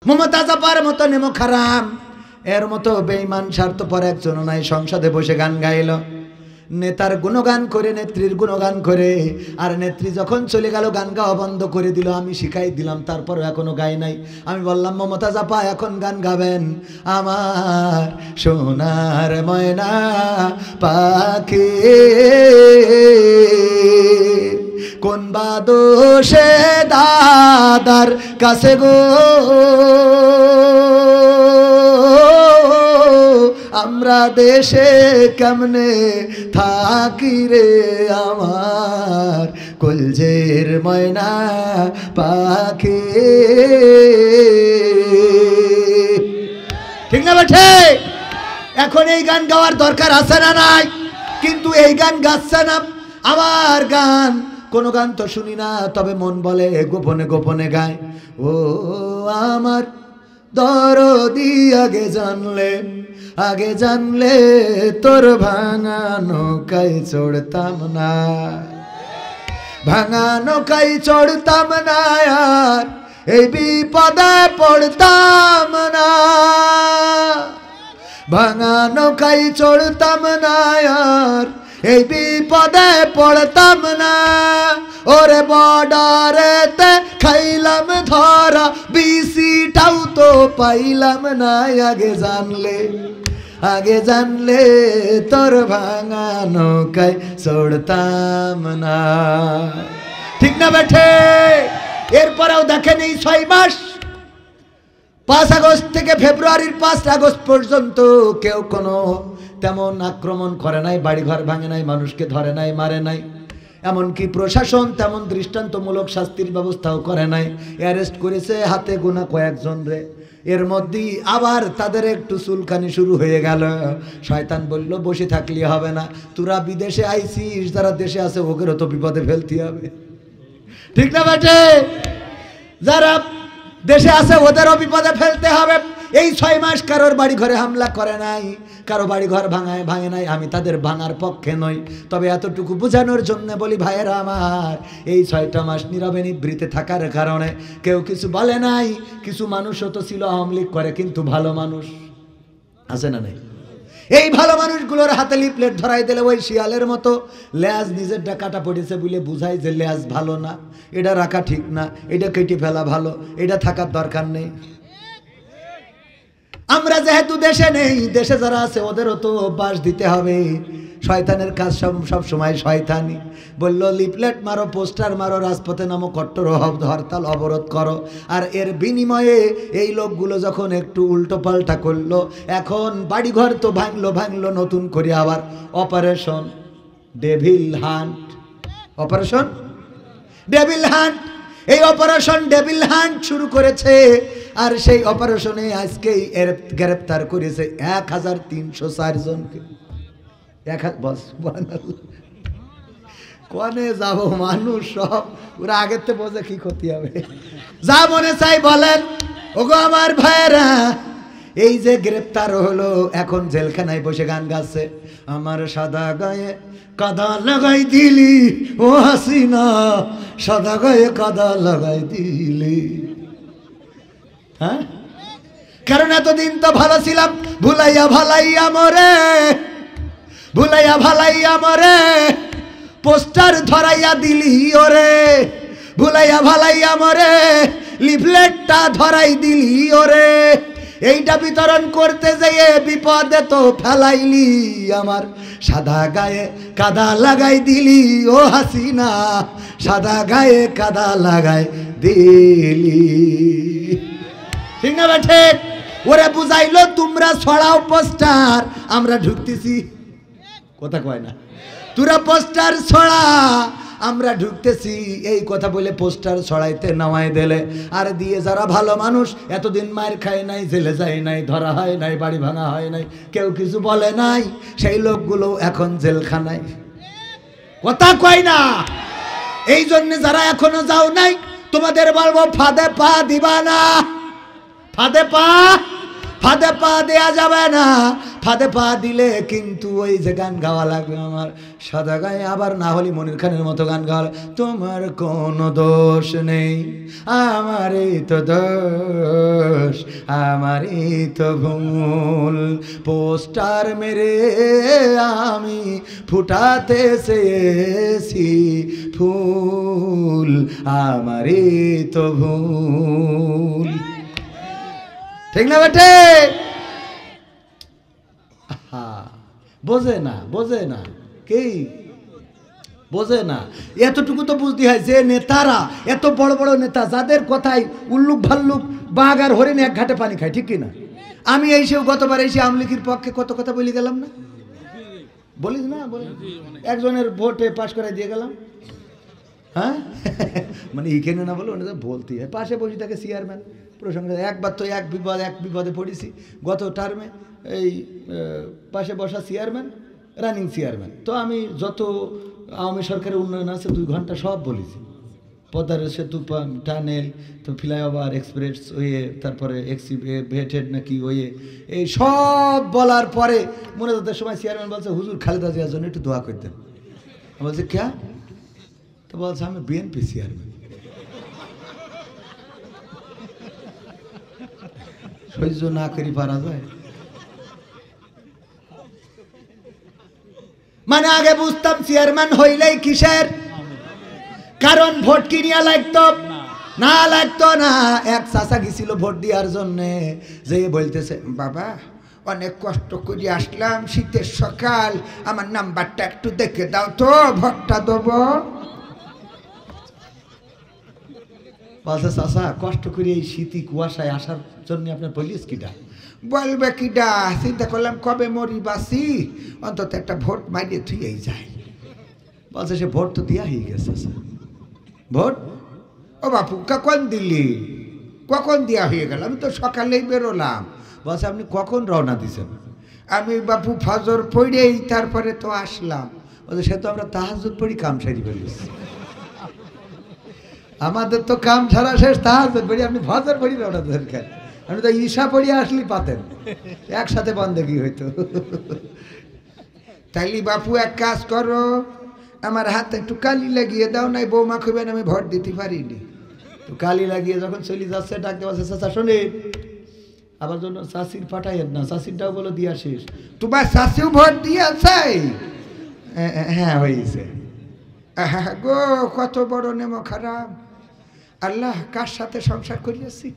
মমতাজ আপার মতো নেমো খারাম এর মতো বেঈমান স্বার্থপর একজনও নাই সংসদে বসে গান গাইল, নেতার গুণগান করে, নেত্রীর গুণগান করে। আর নেত্রী যখন চলে গেল গান গাওয়া বন্ধ করে দিল। আমি শিখাই দিলাম, তারপরও এখনো গাই নাই। আমি বললাম মমতাজ আপা এখন গান গাবেন, আমার সোনার ময়না পাখি কোন বা দোষে দাদার কাছে গো আমরা দেশে কেমনে থাকি রে আমার কলজের ময়না পাখি। ঠিক না বেঠে? এখন এই গান গাওয়ার দরকার আছে না নাই? কিন্তু এই গান গাচ্ছে না। আমার গান কোনো গান তো শুনি না, তবে মন বলে গোপনে গোপনে গায়। ও আমার দরদি আগে জানলে তোর ভাঙা নৌকায় চড়তাম না, ভাঙা নৌকায় চড়তাম না আর এই বিপদে পড়তাম না, ভাঙা নৌকায় চড়তাম না আর এই বিপদে পড়তাম না। ওরে বর্ডারেতে খাইলাম ধরা, বিসিটাও তো পাইলাম না। আগে জানলে তোর ভাঙা নৌকায় চড়তাম না। ঠিক না বেঠে? এরপরেও দেখেন এই 6 মাস, 5 আগস্ট থেকে ফেব্রুয়ারির 5 আগস্ট পর্যন্ত কেউ কোনো তেমন আক্রমণ করে নাই, বাড়িঘর ভাঙে নাই, মানুষকে ধরে নাই, মারে নাই। এমনকি প্রশাসন তেমন দৃষ্টান্তমূলক শাস্তির ব্যবস্থাও করে নাই। অ্যারেস্ট করেছে হাতে গোনা কয়েকজন রে। এর মধ্যেই আবার তাদের একটু চুলকানি শুরু হয়ে গেল। শয়তান বলল বসে থাকলে হবে না, তোরা বিদেশে আইছিস, যারা দেশে আছে ওদেরও তো বিপদে ফেলতে হবে। ঠিক না বেটে? যারা দেশে আছে ওদেরও বিপদে ফেলতে হবে। এই 6 মাস কারোর বাড়ি ঘরে হামলা করে নাই, কারো বাড়ি ঘর ভাঙে নাই। আমি তাদের ভাঙার পক্ষে নই, তবে এতটুকু বোঝানোর জন্য বলি ভাইয়েরা আমার, এই 6টা মাস নীরবে নিভৃতে থাকার কারণে কেউ কিছু বলে নাই। কিছু মানুষও তো ছিল আওয়ামী লীগ করে, কিন্তু ভালো মানুষ আছে না নাই? এই ভালো মানুষগুলোর হাতে লিফলেট ধরাই দিলে ওই শিয়ালের মতো লেজ নিজের কাটা পড়েছে বলে বুঝাই যে লেজ ভালো না, এটা রাখা ঠিক না, এটা কেটে ফেলা ভালো, এটা থাকার দরকার নেই। আমরা যেহেতু দেশে নেই, দেশে যারা আছে ওদেরও তো অভ্যাস দিতে হবে। শয়তানের কাজ সব সময় শয়তানি। বলল লিফলেট মারো, পোস্টার মারো, রাজপথে নামো, কট্টর হরতাল অবরোধ করো। আর এর বিনিময়ে এই লোকগুলো যখন একটু উল্টো পাল্টা করলো, এখন বাড়িঘর তো ভাঙলো নতুন করে আবার operation devil hunt. Operation devil hunt, এই অপারেশন ডেভিল হান্ট শুরু করেছে। আর সেই অপারেশনে আজকেই গ্রেপ্তার করেছে 1304 জনকে। কনে যাব মানুষ সব ওরা আগের থেকে বোঝে কি ক্ষতি হবে। যা মনে চাই বলেন। ওগো আমার ভাইয়েরা, এই যে গ্রেপ্তার হলো, এখন জেলখানায় বসে গান গাচ্ছে। আমার সাদা গায়ে কাদা লাগাই দিলি ও হাসিনা, সাদা গায়ে কাদা লাগাই দিলি। হ্যাঁ, কারণ এতদিন তো ভালো ছিলাম, ভুলাইয়া ভালাইয়া মরে পোস্টার ধরাইয়া দিলি ওরে, ভুলাইয়া ভালাইয়া মরে লিফলেটটা ধরাই দিলি ওরে। এইটা বিতরণ করতে যেয়ে বিপদে তো ফেলাইলি আমার সাদা গায়ে কাদা লাগাই দিলি ও হাসিনা, সাদা গায়ে কাদা লাগাই দিলি। ঠিক না বেঠে? ওরে বুঝাইলো তোমরা ছড়াও পোস্টার, আমরা ঢুকতেছি। কথা কয় না, তোরা পোস্টার ছড়া, আমরা ঢুকতেছি। এই কথা বলে পোস্টার ছড়াইতে নামাই দিলে। আর দিয়ে যারা ভালো মানুষ, এতদিন মায়ের খায় নাই, জেলে যায় নাই, ধরা হয় নাই, বাড়ি ভাঙা হয় নাই, কেউ কিছু বলে নাই, সেই লোকগুলো এখন জেলখানায়। কথা কয় না? এই জন্য যারা এখনো যাও নাই, তোমাদের বলবো ফাঁদে পা দিবা না। ফাঁদে পা দেয়া যাবে না। ফাঁদে পা দিলে কিন্তু ওই যে গান গাওয়া লাগবে, আমার সাদা গায়ে আবার না হলে মনির খানের মতো গান গাল, তোমার কোনো দোষ নেই, আমারই তো দোষ, আমারই তো ভুল, পোস্টার মেরে আমি ফুটাতে চেয়েছি ফুল, আমারই তো ভুল। ঠিক না বেটে? বোঝে না, বোঝে না, কি বোঝে না। এতটুকু তো বুঝতে হয় যে নেতারা, এত বড় বড় নেতা যাদের কথায় উল্লুক ভাল্লুক বাঘ আর হরিণ এক ঘাটে পানি খায়, ঠিক কিনা? আমি এইসেও গতবার এসে আমলিকির পক্ষে কত কথা বলে গেলাম না, বলিস না? বলি একজনের ভোটে পাশ করে দিয়ে গেলাম। হ্যাঁ মানে এইখানে না বলে ওটা বলতে হয়। পাশে বসে থাকে চেয়ারম্যান প্রসঙ্গে, একবার তো এক বিপদে পড়েছি গত টার্মে। এই পাশে বসা চেয়ারম্যান, রানিং চেয়ারম্যান, তো আমি যত আওয়ামী সরকারের উন্নয়ন আছে 2 ঘন্টা সব বলেছি। পদ্মার সেতু, টানেল, তো ফ্লাইওভার, এক্সপ্রেস ওয়ে, তারপরে এক্সিভেটেড নাকি ওয়ে, এই সব বলার পরে মোনাজাতের সময় চেয়ারম্যান বলছে, হুজুর খালেদা জিয়ার জন্য একটু দোয়া করতেন। আমি বলছি ক্যা? তো বলছে আমি বিএনপি চেয়ারম্যান। সহ্য না করি পারা যায়? মানে আগে বুঝতাম চেয়ারম্যান হইলেই কিসের, কারণ ভোট কিনিয়া লাগতো না, লাগতো না। এক চাচা গেছিল ভোট দেওয়ার জন্যে, যে বলতেছে, বাবা অনেক কষ্ট করে আসলাম, শীতের সকাল, আমার নাম্বারটা একটু দেখে দাও তো, ভোটটা দেবো। বলছে, চাচা কষ্ট করে এই শীতি কুয়াশায় আসার জন্য আপনার পুলিশ কিটা? বলবে কিডা? চিন্তা করলাম কবে মরি বাসি, অন্তত একটা ভোট মাইরে থুয়েই যায়। বলছে সে ভোট তো দেওয়া হয়ে গেছে। ভোট? ও বাপু কখন দিলি? কখন দেওয়া হয়ে গেল? আমি তো সকালেই বেরোলাম। বলছে আপনি কখন রওনা দিছেন? আমি বাপু ফজর পড়েই তারপরে তো আসলাম। বলছে সে তো আমরা তাহাজ্জুদ পড়ি কাম সারি ফেলেছি। আমাদের তো কাম ছাড়া শেষ, তাহাজ্জুদ পড়ি, আপনি ফজর পড়ি রওনা দরকার। আমি তো ঈশা পড়িয়ে আসলি পাতেন, একসাথে বন্দেগী হইতো। তাইলে বাপু এক কাজ করো, আমার হাতে একটু কালি লাগিয়ে দাও, নাই বৌমা খুবেন আমি ভোট দিতে পারিনি। তো কালি লাগিয়ে যখন চলে যাচ্ছে ডাকতে বলছে, চাচা শোনে আবার জন্য চাষির পাঠাইয়েন না, চাষিরটাও বলো দিয়া শেষ। তোমার চাষিও ভোট দিয়েছে? হ্যাঁ হয়েছে। গো কত বড় নেমো খারাপ, আল্লাহ কার সাথে সংসার করিয়েছি।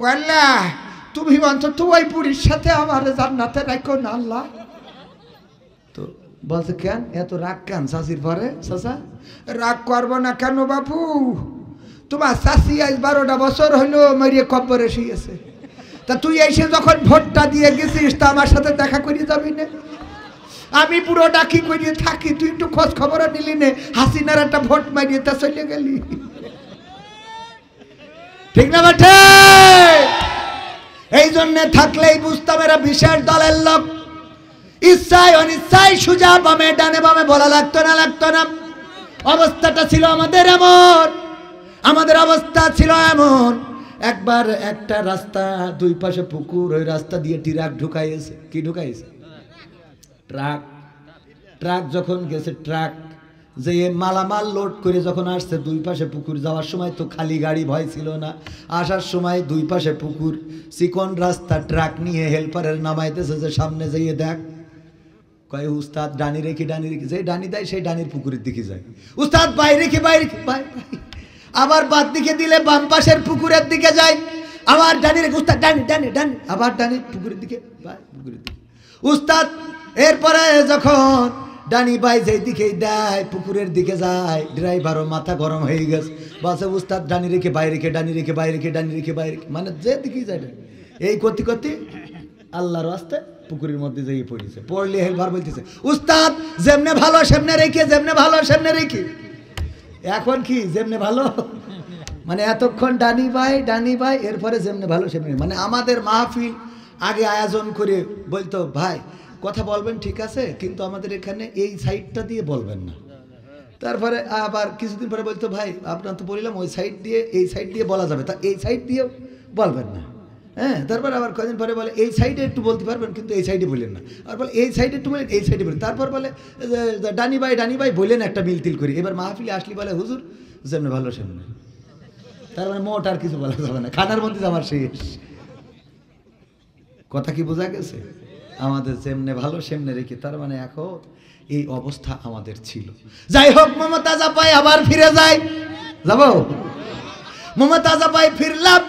ও আল্লাহ তুমি অন্তত ওই পুরীর সাথে আমার জান্নাতে রাখো না আল্লাহ। তো বলছে কেন এত রাগ কেন চাষির পরে? চাচা রাগ করবো না কেন বাপু, তোমার চাষি আজ 12টা বছর হইলো মরিয়ে কব্বরে শুয়েছে, তা তুই এসে যখন ভোটটা দিয়ে গেছিস তা আমার সাথে দেখা করিয়ে যাবি না? আমি পুরো ডাকি করিয়ে থাকি, তুই একটু খোঁজ খবর নিলি নে, হাসিনার একটা ভোট মারিয়ে তা চলে গেলি। ঠিক না বেঠে? এই জন্য থাকলেই বুঝতাম এরা বিশেষ দলের লোক। ইচ্ছায় অনিচ্ছায় সুজা বামে ডানে বামে বলা লাগতো না, লাগতো না। অবস্থাটা ছিল আমাদের এমন, আমাদের অবস্থা ছিল এমন। একবার একটা রাস্তা, 2 পাশে পুকুর, ওই রাস্তা দিয়ে ট্রাক ঢুকাইছে। কি ঢুকাইছে? ট্রাক। ট্রাক যখন গেছে, ট্রাক যে মালামাল লোড করে যখন আসছে, 2 পাশে পুকুর। যাওয়ার সময় তো খালি গাড়ি ভয় ছিল না, আসার সময় 2 পাশে পুকুর, চিকন রাস্তা। ট্রাক নিয়ে হেল্পারের নামাইতেছে যে সামনে যাইয়ে দেখ। কয় উস্তাদ ডানি রেখে, ডানি রেখে, যে ডানি দেয় সেই ডানির পুকুরের দিকে যায়। উস্তাদ বাইরে রেখে, বাইরে আবার বাদ দিকে দিলে বাম পাশের পুকুরের দিকে যায়। আবার ডানি রেখে, উস্তাদ ডানি ডানি ডানি, আবার ডানি পুকুরের দিকে, পুকুরের দিকে উস্তাদ। এরপরে যখন ডানি বাই যেই দিকেই দেয় পুকুরের দিকে যায়, ড্রাইভারও মাথা গরম হয়ে গেছে। বলছে উস্তাদ ডানি রেখে বাইরে রেখে, ডানি রেখে বাইরে রেখে, ডানি রেখে বাইরে রেখে, মানে যে দিকেই যায়। এই করতে করতে আল্লাহর রাস্তে পুকুরের মধ্যে যেয়ে পড়েছে। পড়লে হেলভার বলতেছে, উস্তাদ যেমনে ভালো সেমনে রেখে, যেমনে ভালো সেমনে রেখে। এখন কি যেমনে ভালো, মানে এতক্ষণ ডানি বাই, এরপরে যেমনে ভালো সেমনে। মানে আমাদের মাহফিল আগে আয়োজন করে বলতো, ভাই কথা বলবেন ঠিক আছে, কিন্তু আমাদের এখানে এই সাইডটা দিয়ে বলবেন না। তারপরে আবার কিছুদিন পরে বলতো, ভাই আপনার তো বললাম ওই সাইড দিয়ে, এই সাইড দিয়ে বলা যাবে, তা এই সাইড দিয়েও বলবেন না। হ্যাঁ, তারপর আবার কদিন পরে বলে এই সাইডে একটু বলতে পারবেন, কিন্তু এই সাইডে বললেন না। আর বলে এই সাইডে একটু বলেন, এই সাইডে বলেন। তারপর বলে ডানি ভাই বললেন একটা মিল করি। এবার মাহফিলে আসলি বলে হুজুর যেমনি ভালো সেমনি। তার মানে মোট আর কিছু বলা যাবে না, খানার মধ্যে আমার শেষ। কথা কি বোঝা গেছে? আমাদের যেমনে ভালো সেমনে রেখে, তার মানে এখন এই অবস্থা আমাদের ছিল। যাই হোক, মমতাজ আপাই আবার ফিরে যায়। যাবো? মমতাজ আপাই ফিরলাম,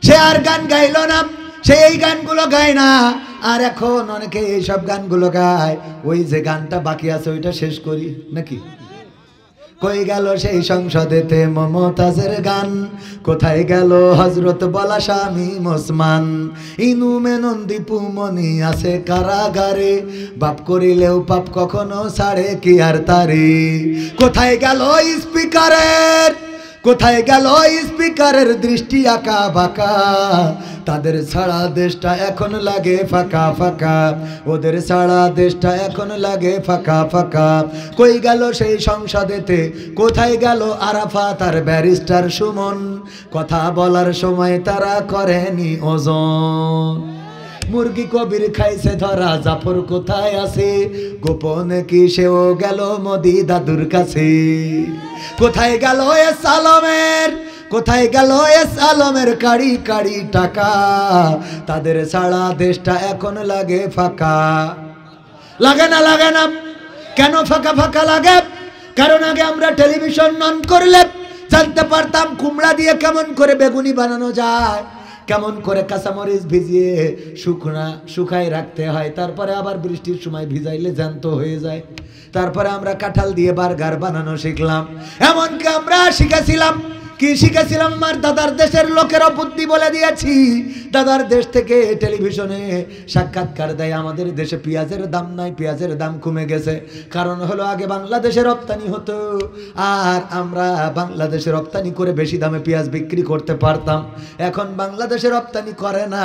সে আর গান গাইল না, সে এই গানগুলো গায় না। আর এখন অনেকে এইসব গানগুলো গায়। ওই যে গানটা বাকি আছে ওইটা শেষ করি নাকি? কই গেল সেই সংসদেতে মমতাজের গান, কোথায় গেল হযরত বলা স্বামী ওসমান, ইনু মেনন দীপু মনি আছে কারাগারে, বাপ করিলেও পাপ কখনো ছাড়ে কি আর তারে। কোথায় গেল স্পিকারের, কোথায় গেল স্পিকারের দৃষ্টি আঁকা বাঁকা, তাদের ছাড়া দেশটা এখন লাগে ফাঁকা ফাঁকা, ওদের ছাড়া দেশটা এখন লাগে ফাঁকা ফাঁকা। কই গেল সেই সংসদেতে, কোথায় গেল আরাফাত আর ব্যারিস্টার সুমন, কথা বলার সময় তারা করেনি ওজন। মুরগি কবির খাইছে ধরা, জাফর কোথায় আছে, গোপনে কি সেও গেল মোদি দাদুর কাছে। কোথায় গেল এস আলমের, কোথায় গেল এস আলমের কাড়ি কাড়ি টাকা, তাদের ছাড়া দেশটা এখন লাগে ফাঁকা। লাগে না, লাগে না। কেন ফাঁকা ফাঁকা লাগে? কারণ আগে আমরা টেলিভিশন অন করলে জানতে পারতাম কুমড়া দিয়ে কেমন করে বেগুনি বানানো যায়, কেমন করে কাঁচামরিচ ভিজিয়ে শুকায় রাখতে হয়, তারপরে আবার বৃষ্টির সময় ভিজাইলে জ্যান্ত হয়ে যায়। তারপরে আমরা কাঁঠাল দিয়ে বার্গার বানানো শিখলাম। এমনকি আমরা শিখেছিলাম, কি শিখেছিলাম? আমার দাদার দেশের লোকেরও বুদ্ধি বলে দিয়েছি। দাদার দেশ থেকে টেলিভিশনে সাক্ষাৎকার দেয়, আমাদের দেশে পেঁয়াজের দাম নাই, পেঁয়াজের দাম কমে গেছে। কারণ হলো আগে বাংলাদেশে রপ্তানি হতো, আর আমরা বাংলাদেশে রপ্তানি করে বেশি দামে পেঁয়াজ বিক্রি করতে পারতাম। এখন বাংলাদেশে রপ্তানি করে না,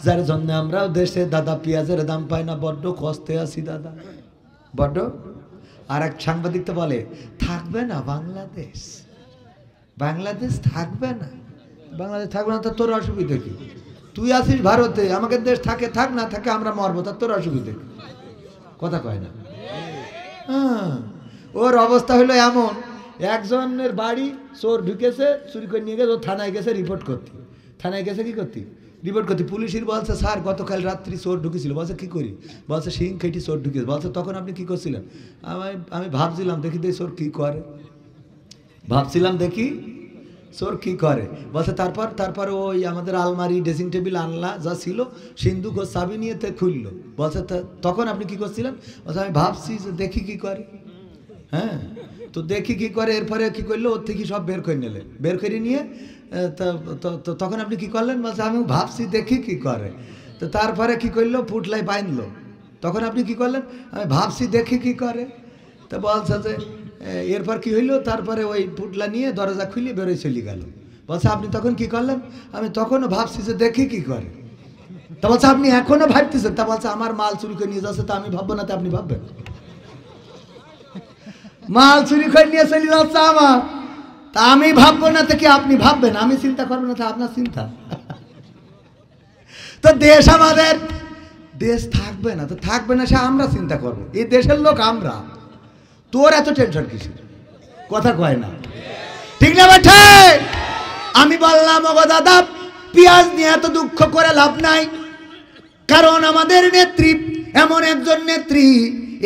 যার জন্য আমরাও দেশে দাদা পেঁয়াজের দাম পাই না। বড্ড কষ্টে আছি দাদা, বড্ড। আর এক সাংবাদিক তো বলে থাকবে না বাংলাদেশ, বাংলাদেশ থাকবে না, বাংলাদেশ থাকবে না। তা তোর অসুবিধা কি? তুই আছিস ভারতে, আমাকে দেশ থাকে, থাক না থাকে আমরা মরবো, তা তোর অসুবিধা কি? কথা কয় না। হ্যাঁ, ওর অবস্থা হলো এমন, একজনের বাড়ি চোর ঢুকেছে, চুরি করে নিয়ে গেছে, ও থানায় গেছে রিপোর্ট করতে। থানায় গেছে কি করতে? রিপোর্ট করতে। পুলিশের বলছে স্যার গতকাল রাত্রি চোর ঢুকেছিল। বলছে কি করি? বলছে শিং খেটি চোর ঢুকেছে। বলছে তখন আপনি কি করছিলেন? আমি ভাবছিলাম দেখি দেখি চোর কি করে, ভাবছিলাম দেখি চোর কি করে। বলছে তারপর ওই আমাদের আলমারি ড্রেসিং টেবিল আনলা যা ছিল, সিন্ধুক ও চাবি নিয়ে তে খুললো। বলছে তখন আপনি কি করছিলেন? বলছে আমি ভাবছি যে দেখি কি করে। হ্যাঁ, তো দেখি কি করে। এরপরে কি করলো, ওর থেকে সব বের করে নিলেন, বের করে নিয়ে তখন আপনি কি করলেন? বলছে আমি ভাবছি দেখি কি করে। তো তারপরে কি করলো, পুটলাই বাঁধলো। তখন আপনি কি করলেন? আমি ভাবছি দেখি কি করে। তো বলছে যে এরপর কি হইলো, তারপরে ওই পুটলা নিয়ে দরজা খুলে বেরোয় চলে গেল। বলছে আপনি তখন কি করলেন? আমি তখনও ভাবছি যে দেখি কি করে। তা বলছে আপনি এখনো ভাবতেছেন? তা বলছে আমার মাল চুরি করে নিয়ে যাচ্ছে, তা আমি ভাববো না, তা আপনি ভাববেন? মাল চুরি করে নিয়ে চলে যাচ্ছে আমার, তা আমি ভাববো না, তো কি আপনি ভাববেন? আমি চিন্তা করবো না, তা আপনার চিন্তা। তো দেশ আমাদের, দেশ থাকবে না, তো থাকবে না সে আমরা চিন্তা করবো। এই দেশের লোক আমরা, তোর এত টেনশন কিসের? কথা কয় না, ঠিক না বেঠে? আমি বললাম ওগো দাদা, পেঁয়াজ নিয়ে এত দুঃখ করে লাভ নাই, কারণ আমাদের নেত্রী এমন একজন নেত্রী,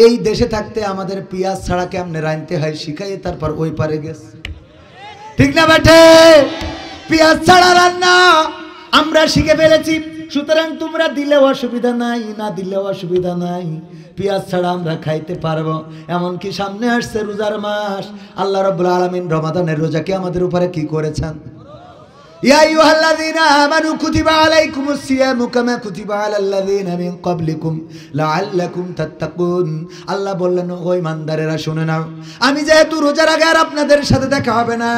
এই দেশে থাকতে আমাদের পেঁয়াজ ছাড়া কেমনে রাঁধতে হয় শিখাই, তারপর ওই পারে গেছে, ঠিক না বেঠে? পেঁয়াজ ছাড়া রান্না আমরা শিখে ফেলেছি। সুতরাং তোমরা দিলেও অসুবিধা নাই, না দিলেও অসুবিধা নাই, পেঁয়াজ ছাড়া আমরা খাইতে পারবো। এমনকি সামনে আসছে রোজার মাস, আল্লাহ রাব্বুল আলামিন রমাদানের রোজাকে আমাদের উপরে কি করেছেন? ইয়া আইয়ুহাল্লাযীনা আমানু কুতিবা আলাইকুমুস সিয়ামু কামা কুতিবা আলাল্লাযীনা মিন ক্বাবলিকুম লাআল্লাকুম তাত্তাকুন। আল্লাহ বললেন ও ঈমানদারেরা শুনে নাও, আমি যেহেতু রোজার আগে আর আপনাদের সাথে দেখা হবে না,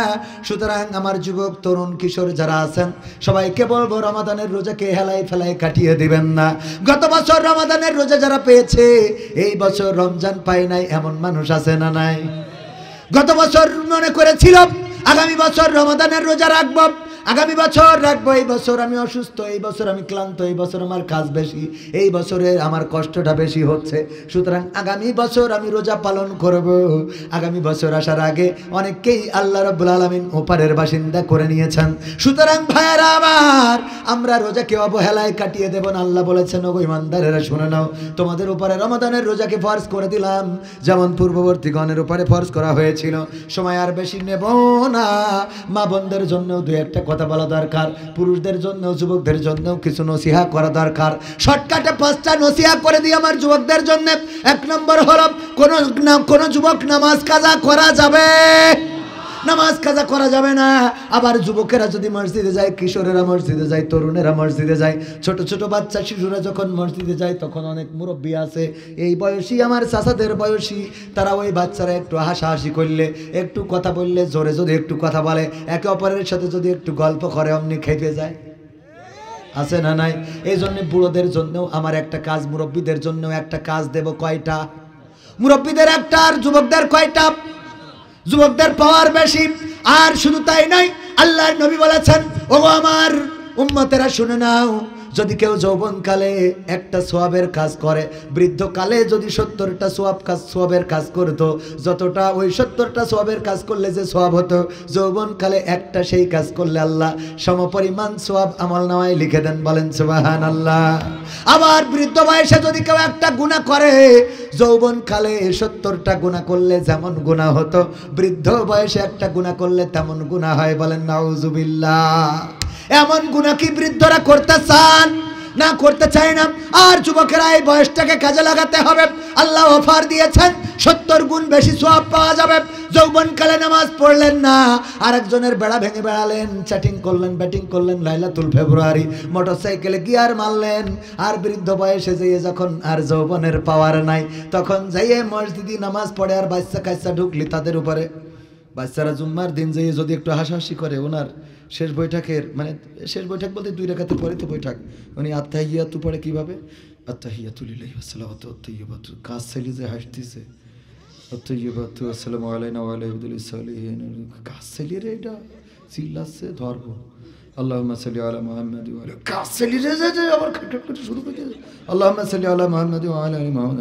সুতরাং আমার যুবক তরুণ কিশোর যারা আছেন সবাইকে বলবো রমাদানের রোজাকে হেলায় ফেলায় কাটিয়ে দিবেন না। গত বছর রমাদানের রোজা যারা পেয়েছে, এই বছর রমজান পায় নাই এমন মানুষ আছে না নাই? গত বছর মনে করেছিল আগামী বছর রমাদানের রোজা রাখব, আগামী বছর রাখবো, এই বছর আমি অসুস্থ, এই বছর আমি ক্লান্ত, এই বছর আমার কাজ বেশি, এই বছরে আমার কষ্টটা বেশি হচ্ছে, সুতরাং আগামী বছর আমি রোজা পালন করব। আগামী বছর আসার আগে অনেককেই আল্লাহ রাব্বুল আলামিন ওপারের বাসিন্দা করে নিয়েছেন। সুতরাং ভাইয়েরা আমার, আমরা রোজাকে অবহেলায় কাটিয়ে দেব না। আল্লাহ বলেছেন, ওগো ইমানদারেরা শুনে নাও, তোমাদের উপরে রমাদানের রোজাকে ফরজ করে দিলাম, যেমন পূর্ববর্তী গণের উপরে ফরজ করা হয়েছিল। সময় আর বেশি নেব না। মা বোনদের জন্য দু একটা কথা বলা দরকার, পুরুষদের জন্য, যুবকদের জন্য কিছু নসিহা করা দরকার। শর্টকাটে 5টা নসিহা করে দিই আমার যুবকদের জন্য। 1 নম্বর হলো, কোন যুবক নামাজ কাজা করা যাবে, নামাজ কাজা করা যাবে না। আবার যুবকেরা যদি মসজিদে যায়, কিশোরেরা মসজিদে যায়, তরুণেরা মসজিদে যায়, ছোট ছোট বাচ্চা শিশুরা যখন মসজিদে যায়, তখন অনেক মুরব্বী আছে এই বয়সী, আমার চাচাদের বয়সী, তারা ওই বাচ্চারা একটু হাসাহাসি করলে, একটু কথা বললে, জোরে যদি একটু কথা বলে, একে অপরের সাথে যদি একটু গল্প করে, অমনি খেপে যায়, আছে না নাই? এই জন্য বুড়োদের জন্যও আমার একটা কাজ, মুরব্বীদের জন্যও একটা কাজ দেব। কয়টা? মুরব্বীদের একটা, আর যুবকদের কয়টা? যুবকদের পাওয়ার বেশি। আর শুধু তাই নয়, আল্লাহর নবী বলেছেন, ওগো আমার উম্মতেরা শুনে নাও, যদি কেউ যৌবনকালে একটা সওয়াবের কাজ করে, বৃদ্ধকালে যদি 70টা সওয়াবের কাজ করতো, যতটা ওই 70টা সওয়াবের কাজ করলে যে সওয়াব হতো, যৌবনকালে একটা সেই কাজ করলে আল্লাহ সমপরিমাণ সওয়াব আমলনামায় লিখে দেন। বলেন সুবহানাল্লাহ। আবার বৃদ্ধ বয়সে যদি কেউ একটা গুনাহ করে, যৌবনকালে 70টা গুনাহ করলে যেমন গুনাহ হতো, বৃদ্ধ বয়সে একটা গুনাহ করলে তেমন গুনাহ হয়। বলেন নাউজুবিল্লাহ। এমন গুনাহ কি বৃদ্ধরা করতে চান? না, করতে চায় না। আর যুবকেরা এই বয়সটাকে কাজে লাগাতে হবে। আল্লাহ অফার দিয়েছেন, 70 গুণ বেশি সওয়াব পাওয়া যাবে। যৌবনকালে নামাজ পড়লেন না, আরেকজনের বেড়া ভেঙে বেড়ালেন, চ্যাটিং করলেন, ব্যাটিং করলেন, লাইলাতুল ফেব্রুয়ারি, মোটরসাইকেলে গিয়ার মারলেন। আর বৃদ্ধ বয়সে যেয়ে যখন আর যৌবনের পাওয়ার নাই, তখন যাইয়ে মসজিদে নামাজ পড়ে আর বাচ্চা কাচ্চা ঢুকলি তাদের উপরে, বাচ্চারা জুম্মার দিন যেয়ে যদি একটু হাসাহাসি করে, ওনার শেষ বৈঠকের, মানে শেষ বৈঠক বলতে 2 রাকাতে পরে তো বৈঠক, উনি আত্তাহিয়াতু পড়ে কিভাবে? আত্তাহিয়াতু লিল্লাহি ওয়া সালাওয়াতু আত-তাইয়্যিবাতু, কাজ ছেলে যে হাসতেছে, আত-তাইয়্যিবাতু আসসালামু আলাইনা ওয়া আলা ইবাদিস সালিহিন, কাজ ছেলে রে, এটা চিল্লাচ্ছে, ধরবো। আল্লাহুম্মা সাল্লি আলা মুহাম্মাদ ওয়া আলা, কাজ ছেলে রে যে আবার খটখট করে শুরু করে দিয়েছে, আল্লাহুম্মা সাল্লি আলা মুহাম্মাদ ওয়া আলা আলি মুহাম্মাদ।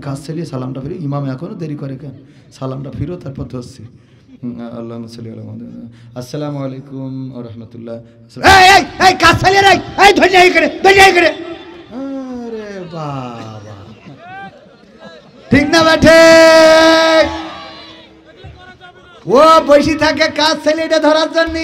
কাজ ছেলে সালামটা ফিরে, ইমাম এখনো দেরি করে কেন? সালামটা ফিরো, তারপর ধরছি। আল্লাহুম্মা সাল্লি আলা মুহাম্মাদ। আসসালামু আলাইকুম ওয়া রাহমাতুল্লাহ। এই কাজ ছেলে রে, এই ধরে করে, আরে বাবা, ঠিক না বেঠে? ও বসে থাকে কাজ ছেলেটা ধরার জন্য।